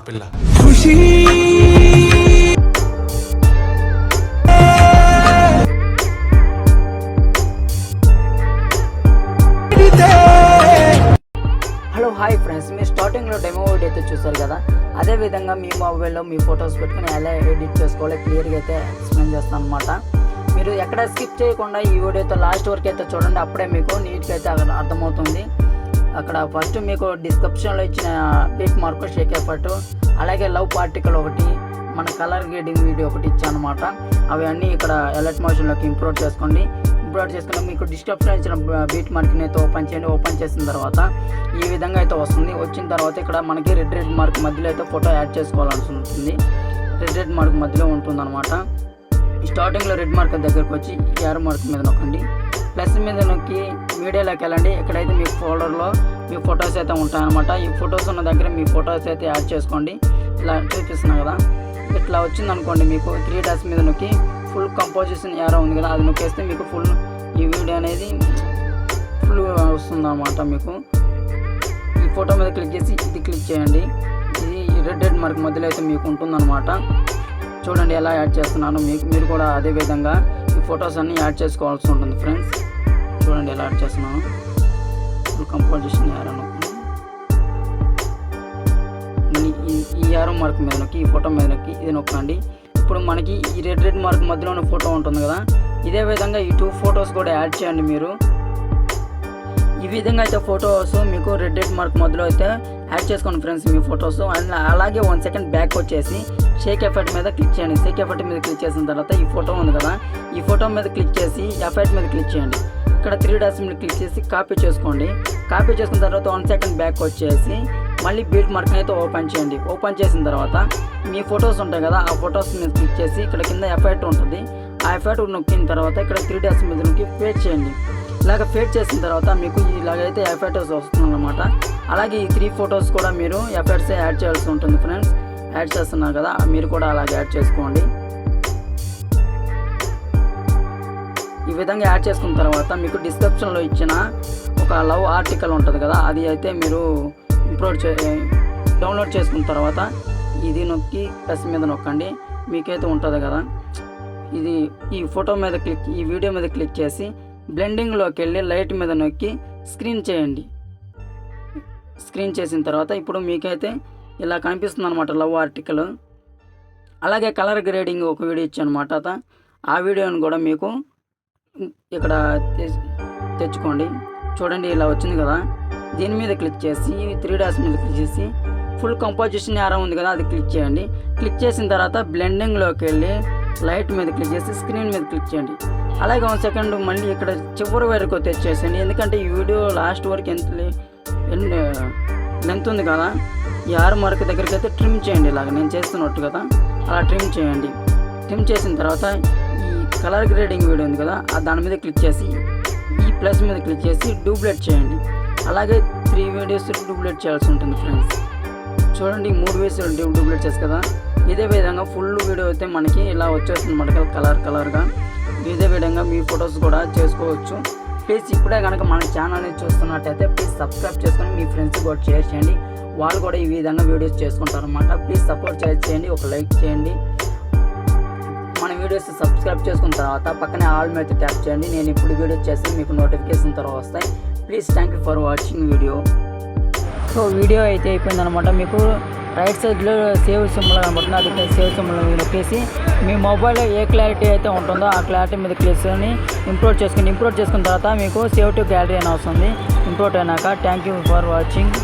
పిల్ల. Hello hi friends, మీరు స్టార్టింగ్లో డెమో వీడియో అయితే చూసారు కదా, అదే విధంగా మీ మొబైల్లో మీ ఫొటోస్ పెట్టుకుని ఎలా ఎడిట్ చేసుకోవాలో క్లియర్గా అయితే ఎక్స్ప్లెయిన్ చేస్తాను అనమాట. మీరు ఎక్కడ స్కిప్ చేయకుండా ఈ వీడియోతో లాస్ట్ వరకు అయితే చూడండి, అప్పుడే మీకు నీట్గా అయితే అర్థమవుతుంది. అక్కడ ఫస్ట్ మీకు డిస్క్రిప్షన్లో ఇచ్చిన బీట్ మార్క్, షేక్ ఎఫర్ట్, అలాగే లవ్ పార్టికల్ ఒకటి, మన కలర్ గ్రేడింగ్ వీడియో ఒకటి ఇచ్చాను అనమాట. అవన్నీ ఇక్కడ ఎలర్ట్ మోషన్లోకి ఇంప్రూవ్ చేసుకోండి. మీకు డిస్క్రిప్షన్ ఇచ్చిన బీట్ మార్క్ని అయితే ఓపెన్ చేయండి. ఓపెన్ చేసిన తర్వాత ఈ విధంగా అయితే వస్తుంది. వచ్చిన తర్వాత ఇక్కడ మనకి రెడ్ మార్క్ మధ్యలో అయితే ఫోటో యాడ్ చేసుకోవాల్సి ఉంటుంది. రెడ్ మార్క్ మధ్యలో ఉంటుంది అనమాట. స్టార్టింగ్లో రెడ్ మార్క్ దగ్గరకు వచ్చి యారో మార్క్ మీద నొక్కండి. ప్లస్ మీద నొక్కి మీడియాలోకి వెళ్ళండి. ఇక్కడైతే మీ ఫోల్డర్లో మీ ఫొటోస్ అయితే ఉంటాయన్నమాట. ఈ ఫొటోస్ ఉన్న దగ్గర మీ ఫొటోస్ అయితే యాడ్ చేసుకోండి. ఇలా చూపిస్తున్నా కదా, ఇట్లా వచ్చింది అనుకోండి. మీకు 3 డాట్స్ మీద నొక్కి ఫుల్ కంపోజిషన్ యారో ఉంది కదా, అది నొక్కేస్తే మీకు ఫుల్ ఈ వీడియో అనేది ఫుల్ వస్తుంది అన్నమాట. మీకు ఈ ఫోటో మీద క్లిక్ చేసి ఇది క్లిక్ చేయండి. ఇది రెడ్ మార్క్ మధ్యలో అయితే మీకు ఉంటుందన్నమాట. చూడండి ఎలా యాడ్ చేస్తున్నాను. మీరు కూడా అదే విధంగా ఈ ఫొటోస్ అన్నీ యాడ్ చేసుకోవాల్సి ఉంటుంది ఫ్రెండ్స్. చూడండి ఎలా యాడ్ చేస్తున్నాను. ఫుల్ కంపోజిషన్ యారో నొక్కి మళ్ళీ ఈ యారో మార్క్ మీద నొక్కి ఈ ఫోటో మీద నొక్కి ఇది నొక్కండి. ఇప్పుడు మనకి ఈ రెడ్ మార్క్ మధ్యలో ఉన్న ఫోటో ఉంటుంది కదా, ఇదే విధంగా ఈ 2 ఫొటోస్ కూడా యాడ్ చేయండి. మీరు ఈ విధంగా అయితే ఫొటోస్ మీకు రెడ్ మార్క్ మధ్యలో అయితే యాడ్ చేసుకోండి ఫ్రెండ్స్ మీ ఫొటోస్. అండ్ అలాగే 1 సెకండ్ బ్యాక్ వచ్చేసి షేక్ ఎఫెక్ట్ మీద క్లిక్ చేయండి. షేక్ ఎఫెక్ట్ మీద క్లిక్ చేసిన తర్వాత ఈ ఫోటో ఉంది కదా, ఈ ఫోటో మీద క్లిక్ చేసి ఎఫెక్ట్ మీద క్లిక్ చేయండి. ఇక్కడ 3 డాట్స్ మీద క్లిక్ చేసి కాపీ చేసుకోండి. కాపీ చేసుకున్న తర్వాత 1 సెకండ్ బ్యాక్ వచ్చేసి మళ్ళీ బీట్ మార్క్ని అయితే ఓపెన్ చేయండి. ఓపెన్ చేసిన తర్వాత మీ ఫొటోస్ ఉంటాయి కదా, ఆ ఫొటోస్ మీద క్లిక్ చేసి ఇక్కడ కింద ఎఫెక్ట్ ఉంటుంది. ఆ ఎఫెక్ట్ నొక్కిన తర్వాత ఇక్కడ 3 డాట్స్ మీద నొక్కి ఫేడ్ చేయండి. ఇలాగ ఫేడ్ చేసిన తర్వాత మీకు ఇలాగైతే ఎఫెక్ట్స్ వస్తుంది అన్నమాట. అలాగే ఈ 3 ఫొటోస్ కూడా మీరు ఎఫెక్ట్స్ యాడ్ చేయాల్సి ఉంటుంది ఫ్రెండ్స్. యాడ్ చేస్తున్నారు కదా, మీరు కూడా అలాగే యాడ్ చేసుకోండి. ఈ విధంగా యాడ్ చేసుకున్న తర్వాత మీకు డిస్క్రిప్షన్లో ఇచ్చిన ఒక లవ్ ఆర్టికల్ ఉంటుంది కదా, అది అయితే మీరు డౌన్లోడ్ చేసుకున్న తర్వాత ఇది నొక్కి ప్లస్ మీద నొక్కండి. మీకైతే ఉంటుంది కదా, ఇది ఈ ఫోటో మీద క్లిక్, ఈ వీడియో మీద క్లిక్ చేసి బ్లెండింగ్లోకి వెళ్ళి లైట్ మీద నొక్కి స్క్రీన్ చేయండి. స్క్రీన్ చేసిన తర్వాత ఇప్పుడు మీకైతే ఇలా కనిపిస్తుంది అనమాట లవ్ ఆర్టికల్. అలాగే కలర్ గ్రేడింగ్ ఒక వీడియో ఇచ్చాను అనమాట. ఆ వీడియోని కూడా మీకు ఇక్కడ తెచ్చుకోండి. చూడండి ఇలా వచ్చింది కదా, దీని మీద క్లిక్ చేసి 3 డాట్స్ మీద క్లిక్ చేసి ఫుల్ కంపోజిషన్ యారో ఉంది కదా, అది క్లిక్ చేయండి. క్లిక్ చేసిన తర్వాత బ్లెండింగ్లోకి వెళ్ళి లైట్ మీద క్లిక్ చేసి స్క్రీన్ మీద క్లిక్ చేయండి. అలాగే 1 సెకండ్ మళ్ళీ ఇక్కడ చివరి వరకు తెచ్చేసండి. ఎందుకంటే ఈ వీడియో లాస్ట్ వరకు లెంత్ ఉంది కదా, ఈ 6 మార్క్ దగ్గరికి అయితే ట్రిమ్ చేయండి. ఇలాగ నేను చేస్తున్నట్టు కదా అలా ట్రిమ్ చేయండి. ట్రిమ్ చేసిన తర్వాత ఈ కలర్ గ్రేడింగ్ వీడియో ఉంది కదా, దాని మీద క్లిక్ చేసి ఈ ప్లస్ మీద క్లిక్ చేసి డూప్లికేట్ చేయండి. అలాగే 3 వీడియోస్ డూప్లికేట్ చేయాల్సి ఉంటుంది ఫ్రెండ్స్. చూడండి 3 వీడియోస్ డూప్లికేట్ చేసి కదా, ఇదే విధంగా ఫుల్ వీడియో అయితే మనకి ఇలా వచ్చేస్తుంది మనకి కలర్గా. ఇదే విధంగా మీ ఫొటోస్ కూడా చేసుకోవచ్చు. ప్లీజ్ ఇప్పుడే కనుక మన ఛానల్ని చూస్తున్నట్టయితే ప్లీజ్ సబ్స్క్రైబ్ చేసుకొని మీ ఫ్రెండ్స్ కూడా షేర్ చేయండి. వాళ్ళు కూడా ఈ విధంగా వీడియోస్ చేసుకుంటారు అన్నమాట. ప్లీజ్ సపోర్ట్ చేయండి, ఒక లైక్ చేయండి. మన వీడియోస్ సబ్స్క్రైబ్ చేసుకున్న తర్వాత పక్కనే ఆల్ మీద ట్యాప్ చేయండి. నేను ఇప్పుడు వీడియోస్ చేస్తే మీకు నోటిఫికేషన్ తర్వాత వస్తాయి. Please thank you for watching video. So video అయితే అయిపోయిందనమాట. మీకు రైట్ సైడ్లో సేవ్ సింబల్ కనబడుతుంది, అది సేవ్ సింబల్ నొక్కేసి మీ మొబైల్లో ఏ క్లారిటీ అయితే ఉంటుందో ఆ క్లారిటీ మీద క్లిక్ చేసుకొని ఇంప్రూవ్ చేసుకున్న తర్వాత మీకు సేవ్ టు గ్యాలరీ అని వస్తుంది. ఇంప్రూవ్ అయినాక థ్యాంక్ యూ ఫర్ వాచింగ్.